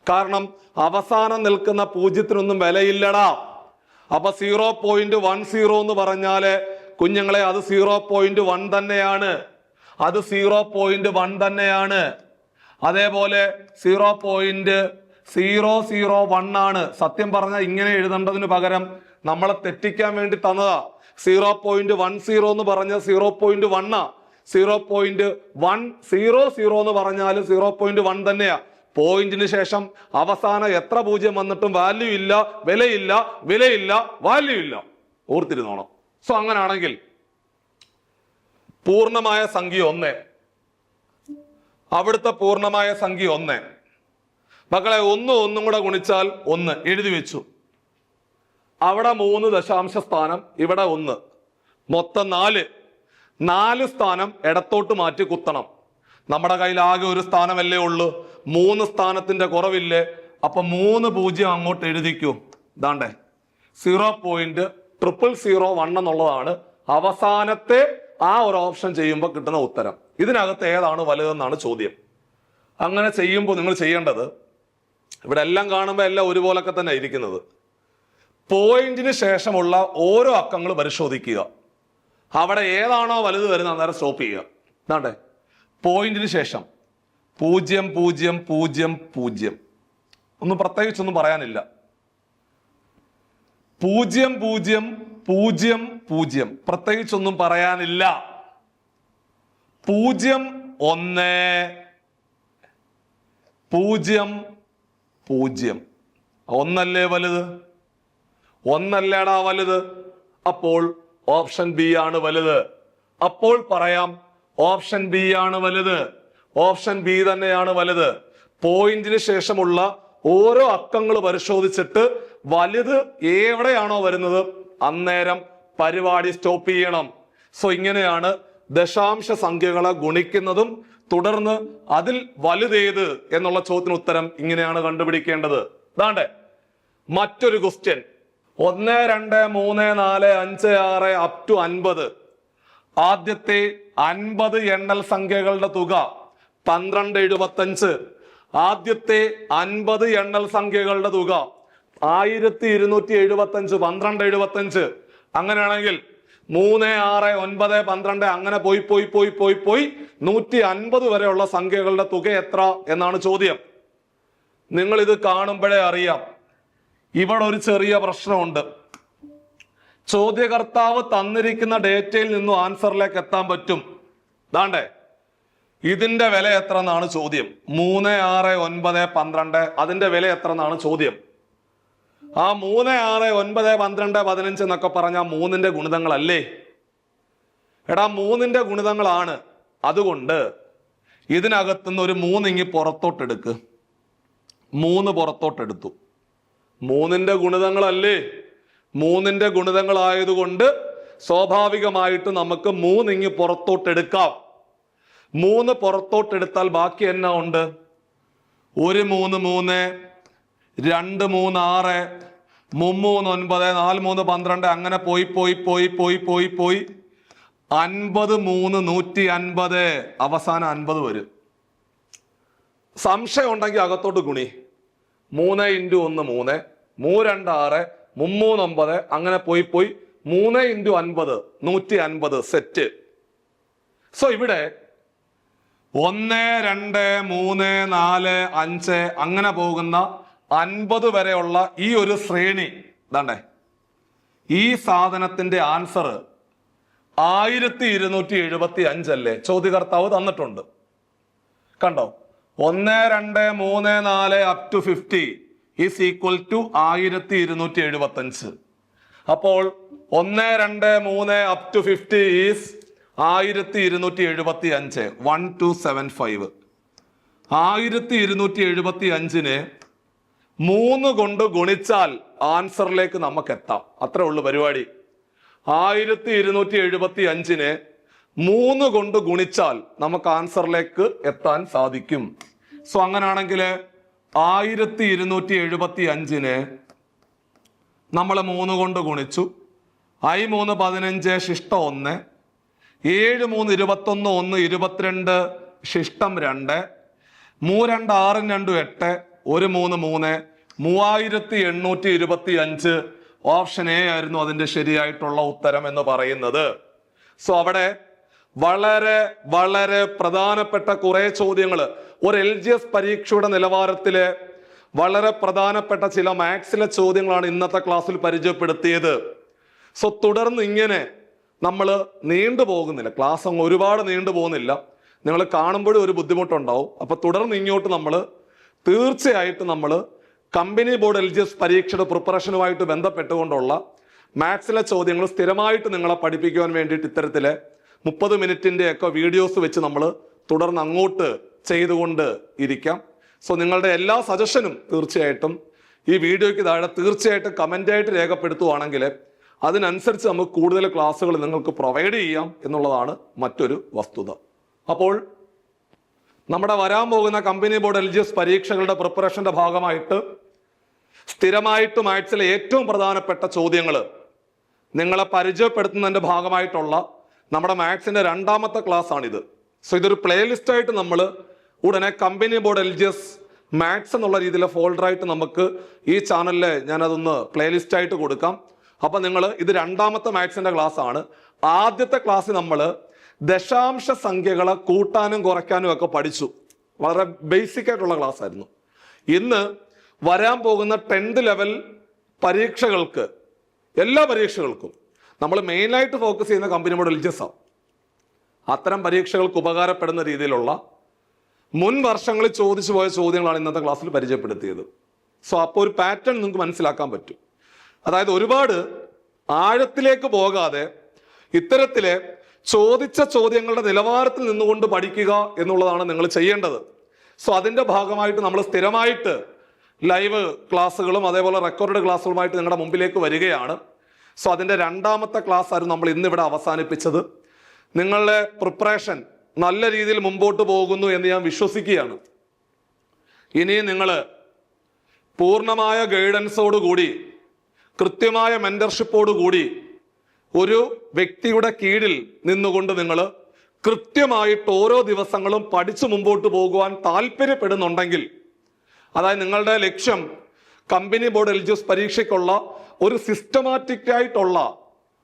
A: കാരണം അവസാനം നിൽക്കുന്ന 0-നൊന്നും വിലയില്ലടാ. അപ്പൊ 0.10 എന്ന് പറഞ്ഞാല് കുഞ്ഞുങ്ങളെ, അത് 0.1 തന്നെയാണ്. അത് 0.1 തന്നെയാണ്. അതേപോലെ 0.001 ആണ്. സത്യം പറഞ്ഞാൽ ഇങ്ങനെ എഴുതേണ്ടതിന് പകരം നമ്മളെ തെറ്റിക്കാൻ വേണ്ടി തന്നതാ. 0.10 എന്ന് പറഞ്ഞ 0.1. 0.100 എന്ന് പറഞ്ഞാൽ 0.1 തന്നെയാ. പോയിന്റിന് ശേഷം അവസാനം എത്ര 0 വന്നിട്ടും വാല്യൂ ഇല്ല, വിലയില്ല, വാല്യൂ ഇല്ല. ഓർത്തിരുന്നോണം. സോ അങ്ങനാണെങ്കിൽ പൂർണ്ണമായ സംഖ്യ 1. അവിടുത്തെ പൂർണ്ണമായ സംഖ്യ 1. മക്കളെ, 1 കൂടെ ഗുണിച്ചാൽ 1 എഴുതി വെച്ചു. അവിടെ 3 ദശാംശ സ്ഥാനം, ഇവിടെ 1. മൊത്തം 4 സ്ഥാനം ഇടത്തോട്ട് മാറ്റി കുത്തണം. നമ്മുടെ കയ്യിൽ ആകെ ഒരു സ്ഥാനമല്ലേ ഉള്ളൂ. 3 സ്ഥാനത്തിന്റെ കുറവില്ലേ? അപ്പൊ 3 0 അങ്ങോട്ട് എഴുതിക്കൂ. ഇതാണ്ടേ, 0.001 എന്നുള്ളതാണ് അവസാനത്തെ ആ ഒരു ഓപ്ഷൻ ചെയ്യുമ്പോൾ കിട്ടുന്ന ഉത്തരം. ഇതിനകത്ത് ഏതാണ് വലുതെന്നാണ് ചോദ്യം. അങ്ങനെ ചെയ്യുമ്പോൾ നിങ്ങൾ ചെയ്യേണ്ടത്, ഇവിടെ എല്ലാം കാണുമ്പോൾ എല്ലാം ഒരുപോലൊക്കെ തന്നെ ഇരിക്കുന്നത്. പോയിന്റിന് ശേഷമുള്ള ഓരോ അക്കങ്ങൾ പരിശോധിക്കുക. അവിടെ ഏതാണോ വലുത് വരുന്നത് അന്നേരം സ്റ്റോപ്പ് ചെയ്യുക. എന്താണ്ടേ, പോയിന്റിന് ശേഷം 0 0 0 0 ഒന്നും പ്രത്യേകിച്ചൊന്നും പറയാനില്ല. 0 0 0 0 പ്രത്യേകിച്ചൊന്നും പറയാനില്ല. 0 1 0 0 ഒന്നല്ലേ വലുത്? ഒന്നല്ലേടാ വലുത്? അപ്പോൾ ഓപ്ഷൻ ബി ആണ് വലുത്. അപ്പോൾ പറയാം ഓപ്ഷൻ ബി ആണ് വലുത്. ഓപ്ഷൻ ബി തന്നെയാണ് വലുത്. പോയിന്റിന് ശേഷമുള്ള ഓരോ അക്കങ്ങൾ പരിശോധിച്ചിട്ട് വലുത് എവിടെയാണോ വരുന്നത് അന്നേരം പരിപാടി സ്റ്റോപ്പ് ചെയ്യണം. സോ ഇങ്ങനെയാണ് ദശാംശ സംഖ്യകളെ ഗുണിക്കുന്നതും തുടർന്ന് അതിൽ വലുതേത് എന്നുള്ള ചോദ്യത്തിന് ഉത്തരം ഇങ്ങനെയാണ് കണ്ടുപിടിക്കേണ്ടത്. ദാണ്ടെ മറ്റൊരു ക്വസ്റ്റ്യൻ. 1 2 3 4 5 6 up to 50. ആദ്യത്തെ 50 എണ്ണൽ സംഖ്യകളുടെ തുക 1275. ആദ്യത്തെ 50 എണ്ണൽ സംഖ്യകളുടെ തുക 1275. 1275 അങ്ങനെയാണെങ്കിൽ 3 6 9 12 അങ്ങനെ പോയി 150 വരെയുള്ള സംഖ്യകളുടെ തുക എത്ര എന്നാണ് ചോദ്യം. നിങ്ങൾ ഇത് കാണുമ്പോഴേ അറിയാം ഇവിടെ ഒരു ചെറിയ പ്രശ്നമുണ്ട്. ചോദ്യകർത്താവ് തന്നിരിക്കുന്ന ഡേറ്റയിൽ നിന്നും ആൻസറിലേക്ക് എത്താൻ പറ്റും. ദാണ്ടേ ഇതിന്റെ വില എത്ര എന്നാണ് ചോദ്യം. 3 6 9 12 അതിന്റെ വില എത്ര എന്നാണ് ചോദ്യം. ആ 3 6 9 12 15 എന്നൊക്കെ പറഞ്ഞ 3ന്റെ ഗുണിതങ്ങളല്ലേ? എടാ 3ന്റെ ഗുണിതങ്ങളാണ്. അതുകൊണ്ട് ഇതിനകത്തുനിന്ന് ഒരു 3 ഇങ്ങി പുറത്തോട്ടെടുക്ക്. 3 പുറത്തോട്ടെടുത്തു. 3ന്റെ ഗുണിതങ്ങളല്ലേ? 3ന്റെ ഗുണിതങ്ങളായതുകൊണ്ട് സ്വാഭാവികമായിട്ട് നമുക്ക് 3 ഇങ്ങി പുറത്തോട്ടെടുക്കാം. 3 പുറത്തോട്ടെടുത്താൽ ബാക്കി എന്നാ ഉണ്ട്? 1 3 3 2 3 6 3 9 4 3 12 അങ്ങനെ പോയി 50 3 150 അവസാനം 50 വരും. സംശയം ഉണ്ടെങ്കിൽ അകത്തോട്ട് ഗുണി. 3 × 1 3 3 2 6 3 9 അങ്ങനെ പോയി 3 × 50 150 സെറ്റ്. സോ ഇവിടെ 1 2 3 4 5 അങ്ങനെ പോകുന്ന 50 വരെയുള്ള ഈ ഒരു ശ്രേണി ഇതാണ്ടേ ഈ സാധനത്തിന്റെ ആൻസർ 1275 അല്ലേ ചോദ്യകർത്താവ് തന്നിട്ടുണ്ട്. കണ്ടോ? 1 2 3 4 up to 50 is equal to 1275. അപ്പോൾ 1 2 3 അപ് ടു 50 ഈസ് 1275. 1275. 1275നെ 3 കൊണ്ട് ഗുണിച്ചാൽ ആൻസറിലേക്ക് നമുക്ക് എത്താം. അത്രേ ഉള്ളു പരിപാടി. 1275നെ 3 കൊണ്ട് ഗുണിച്ചാൽ നമുക്ക് ആൻസറിലേക്ക് എത്താൻ സാധിക്കും. സോ അങ്ങനാണെങ്കിൽ 1275നെ നമ്മൾ 3 കൊണ്ട് ഗുണിച്ചു. I 3 15 ശിഷ്ടം 1 7 3 21 1 22 ശിഷ്ടം 2 3 2 6 2 8 1 3 3 3825. ഓപ്ഷൻ എ ആയിരുന്നു അതിന്റെ ശരിയായിട്ടുള്ള ഉത്തരം എന്ന് പറയുന്നത്. സോ അവിടെ വളരെ വളരെ പ്രധാനപ്പെട്ട കുറെ ചോദ്യങ്ങൾ ഒരു LGS പരീക്ഷയുടെ നിലവാരത്തിലെ വളരെ പ്രധാനപ്പെട്ട ചില മാത്സിലെ ചോദ്യങ്ങളാണ് ഇന്നത്തെ ക്ലാസ്സിൽ പരിചയപ്പെടുത്തിയത്. സോ തുടർന്ന് ഇങ്ങനെ നമ്മൾ നീണ്ടുപോകുന്നില്ല, ക്ലാസ് അങ്ങ് ഒരുപാട് നീണ്ടുപോകുന്നില്ല. നിങ്ങൾ കാണുമ്പോഴും ഒരു ബുദ്ധിമുട്ടുണ്ടാവും. അപ്പൊ തുടർന്ന് ഇങ്ങോട്ട് നമ്മൾ തീർച്ചയായിട്ടും നമ്മൾ കമ്പനി ബോർഡ് LGS പരീക്ഷയുടെ പ്രിപ്പറേഷനുമായിട്ട് ബന്ധപ്പെട്ടുകൊണ്ടുള്ള മാത്സിലെ ചോദ്യങ്ങൾ സ്ഥിരമായിട്ട് നിങ്ങളെ പഠിപ്പിക്കുവാൻ വേണ്ടിയിട്ട് ഇത്തരത്തിലെ 30 മിനിറ്റിന്റെ ഒക്കെ വീഡിയോസ് വെച്ച് നമ്മൾ തുടർന്ന് അങ്ങോട്ട് ചെയ്തുകൊണ്ട് ഇരിക്കാം. സോ നിങ്ങളുടെ എല്ലാ സജഷനും തീർച്ചയായിട്ടും ഈ വീഡിയോയ്ക്ക് താഴെ തീർച്ചയായിട്ടും കമൻ്റായിട്ട് രേഖപ്പെടുത്തുവാണെങ്കിൽ അതിനനുസരിച്ച് നമുക്ക് കൂടുതൽ ക്ലാസ്സുകൾ നിങ്ങൾക്ക് പ്രൊവൈഡ് ചെയ്യാം എന്നുള്ളതാണ് മറ്റൊരു വസ്തുത. അപ്പോൾ നമ്മുടെ വരാൻ പോകുന്ന കമ്പനി ബോർഡ് LGS പരീക്ഷകളുടെ പ്രിപ്പറേഷന്റെ ഭാഗമായിട്ട് സ്ഥിരമായിട്ട് മാത്സിലെ ഏറ്റവും പ്രധാനപ്പെട്ട ചോദ്യങ്ങൾ നിങ്ങളെ പരിചയപ്പെടുത്തുന്നതിന്റെ ഭാഗമായിട്ടുള്ള നമ്മുടെ മാത്സിന്റെ 2ാമത്തെ ക്ലാസ് ആണിത്. സോ ഇതൊരു പ്ലേലിസ്റ്റ് ആയിട്ട് നമ്മൾ ഉടനെ കമ്പനി ബോർഡ് LGS മാത്സ് എന്നുള്ള രീതിയിലെ ഫോൾഡറായിട്ട് നമുക്ക് ഈ ചാനലിൽ ഞാനതൊന്ന് പ്ലേലിസ്റ്റ് ആയിട്ട് കൊടുക്കാം. അപ്പൊ നിങ്ങൾ ഇത് 2ാമത്തെ മാത്സിന്റെ ക്ലാസ് ആണ്. ആദ്യത്തെ ക്ലാസ്സിൽ നമ്മൾ ദശാംശ സംഖ്യകളെ കൂട്ടാനും കുറയ്ക്കാനും ഒക്കെ പഠിച്ചു. വളരെ ബേസിക് ആയിട്ടുള്ള ക്ലാസ് ആയിരുന്നു. ഇന്ന് വരാൻ പോകുന്ന 10th ലെവൽ പരീക്ഷകൾക്ക്, എല്ലാ പരീക്ഷകൾക്കും നമ്മൾ മെയിനായിട്ട് ഫോക്കസ് ചെയ്യുന്ന കമ്പനി ബോർഡ് എൽജിഎസ് ആണ്. അത്തരം പരീക്ഷകൾക്ക് ഉപകാരപ്പെടുന്ന രീതിയിലുള്ള മുൻ വർഷങ്ങളിൽ ചോദിച്ചു പോയ ചോദ്യങ്ങളാണ് ഇന്നത്തെ ക്ലാസ്സിൽ പരിചയപ്പെടുത്തിയത്. സോ അപ്പോൾ ഒരു പാറ്റേൺ നിങ്ങൾക്ക് മനസ്സിലാക്കാൻ പറ്റും. അതായത് ഒരുപാട് ആഴത്തിലേക്ക് പോകാതെ ഇത്തരത്തിലെ ചോദിച്ച ചോദ്യങ്ങളുടെ നിലവാരത്തിൽ നിന്നുകൊണ്ട് പഠിക്കുക എന്നുള്ളതാണ് നിങ്ങൾ ചെയ്യേണ്ടത്. സോ അതിൻ്റെ ഭാഗമായിട്ട് നമ്മൾ സ്ഥിരമായിട്ട് ലൈവ് ക്ലാസ്സുകളും അതേപോലെ റെക്കോർഡ് ക്ലാസ്സുകളുമായിട്ട് നിങ്ങളുടെ മുമ്പിലേക്ക് വരികയാണ്. സോ അതിൻ്റെ 2ാമത്തെ ക്ലാസ് ആയിരുന്നു നമ്മൾ ഇന്നിവിടെ അവസാനിപ്പിച്ചത്. നിങ്ങളുടെ പ്രിപ്പറേഷൻ നല്ല രീതിയിൽ മുമ്പോട്ട് പോകുന്നു എന്ന് ഞാൻ വിശ്വസിക്കുകയാണ്. ഇനി നിങ്ങൾ പൂർണ്ണമായ ഗൈഡൻസോടുകൂടി, കൃത്യമായ മെന്റർഷിപ്പോടുകൂടി ഒരു വ്യക്തിയുടെ കീഴിൽ നിന്നുകൊണ്ട് നിങ്ങൾ കൃത്യമായിട്ട് ഓരോ ദിവസങ്ങളും പഠിച്ചു മുമ്പോട്ട് പോകുവാൻ താല്പര്യപ്പെടുന്നുണ്ടെങ്കിൽ, അതായത് നിങ്ങളുടെ ലക്ഷ്യം കമ്പനി ബോർഡ് എൽജിഎസ് പരീക്ഷയ്ക്കുള്ള ഒരു സിസ്റ്റമാറ്റിക് ആയിട്ടുള്ള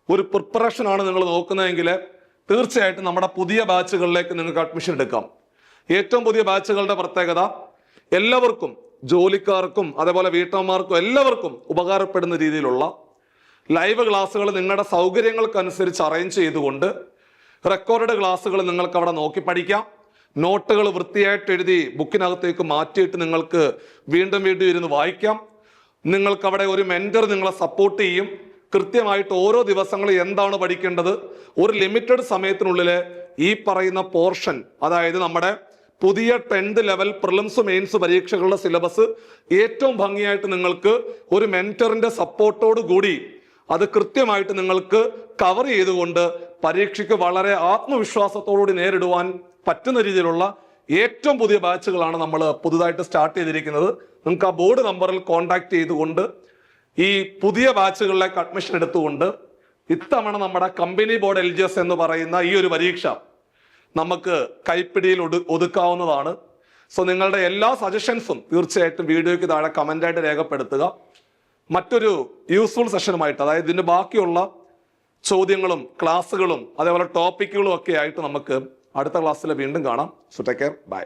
A: ഒരു പ്രിപ്പറേഷനാണ് നിങ്ങൾ നോക്കുന്നതെങ്കിൽ തീർച്ചയായിട്ടും നമ്മുടെ പുതിയ ബാച്ചുകളിലേക്ക് നിങ്ങൾക്ക് അഡ്മിഷൻ എടുക്കാം. ഏറ്റവും പുതിയ ബാച്ചുകളുടെ പ്രത്യേകത എല്ലാവർക്കും, ജോലിക്കാർക്കും അതേപോലെ വീട്ടമ്മമാർക്കും എല്ലാവർക്കും ഉപകാരപ്പെടുന്ന രീതിയിലുള്ള ലൈവ് ക്ലാസ്സുകൾ നിങ്ങളുടെ സൗകര്യങ്ങൾക്കനുസരിച്ച് അറേഞ്ച് ചെയ്തുകൊണ്ട് റെക്കോർഡ് ക്ലാസ്സുകൾ നിങ്ങൾക്ക് അവിടെ നോക്കി പഠിക്കാം. നോട്ടുകൾ വൃത്തിയായിട്ട് എഴുതി ബുക്കിനകത്തേക്ക് മാറ്റിയിട്ട് നിങ്ങൾക്ക് വീണ്ടും വീണ്ടും ഇരുന്ന് വായിക്കാം. നിങ്ങൾക്ക് അവിടെ ഒരു മെന്റർ നിങ്ങളെ സപ്പോർട്ട് ചെയ്യും. കൃത്യമായിട്ട് ഓരോ ദിവസങ്ങളും എന്താണ് പഠിക്കേണ്ടത്, ഒരു ലിമിറ്റഡ് സമയത്തിനുള്ളിൽ ഈ പറയുന്ന പോർഷൻ, അതായത് നമ്മുടെ പുതിയ 10th ലെവൽ പ്രിലിംസ് മെയിൻസ് പരീക്ഷകളുടെ സിലബസ് ഏറ്റവും ഭംഗിയായിട്ട് നിങ്ങൾക്ക് ഒരു മെന്ററിന്റെ സപ്പോർട്ടോട് കൂടി അത് കൃത്യമായിട്ട് നിങ്ങൾക്ക് കവർ ചെയ്തുകൊണ്ട് പരീക്ഷയ്ക്ക് വളരെ ആത്മവിശ്വാസത്തോടുകൂടി നേരിടുവാൻ പറ്റുന്ന രീതിയിലുള്ള ഏറ്റവും പുതിയ ബാച്ചുകളാണ് നമ്മൾ പുതുതായിട്ട് സ്റ്റാർട്ട് ചെയ്തിരിക്കുന്നത്. നിങ്ങൾക്ക് ആ ബോർഡ് നമ്പറിൽ കോൺടാക്ട് ചെയ്തുകൊണ്ട് ഈ പുതിയ ബാച്ചുകളിലേക്ക് അഡ്മിഷൻ എടുത്തുകൊണ്ട് ഇത്തവണ നമ്മുടെ കമ്പനി ബോർഡ് എൽജിഎസ് എന്ന് പറയുന്ന ഈ ഒരു പരീക്ഷ നമുക്ക് കൈപ്പിടിയിൽ ഒതുക്കാവുന്നതാണ്. സോ നിങ്ങളുടെ എല്ലാ സജഷൻസും തീർച്ചയായിട്ടും വീഡിയോയ്ക്ക് താഴെ കമൻ്റായിട്ട് രേഖപ്പെടുത്തുക. മറ്റൊരു യൂസ്ഫുൾ സെഷനുമായിട്ട്, അതായത് ഇതിൻ്റെ ബാക്കിയുള്ള ചോദ്യങ്ങളും ക്ലാസ്സുകളും അതേപോലെ ടോപ്പിക്കുകളും ഒക്കെ ആയിട്ട് നമുക്ക് അടുത്ത ക്ലാസ്സിൽ വീണ്ടും കാണാം. So take care, by.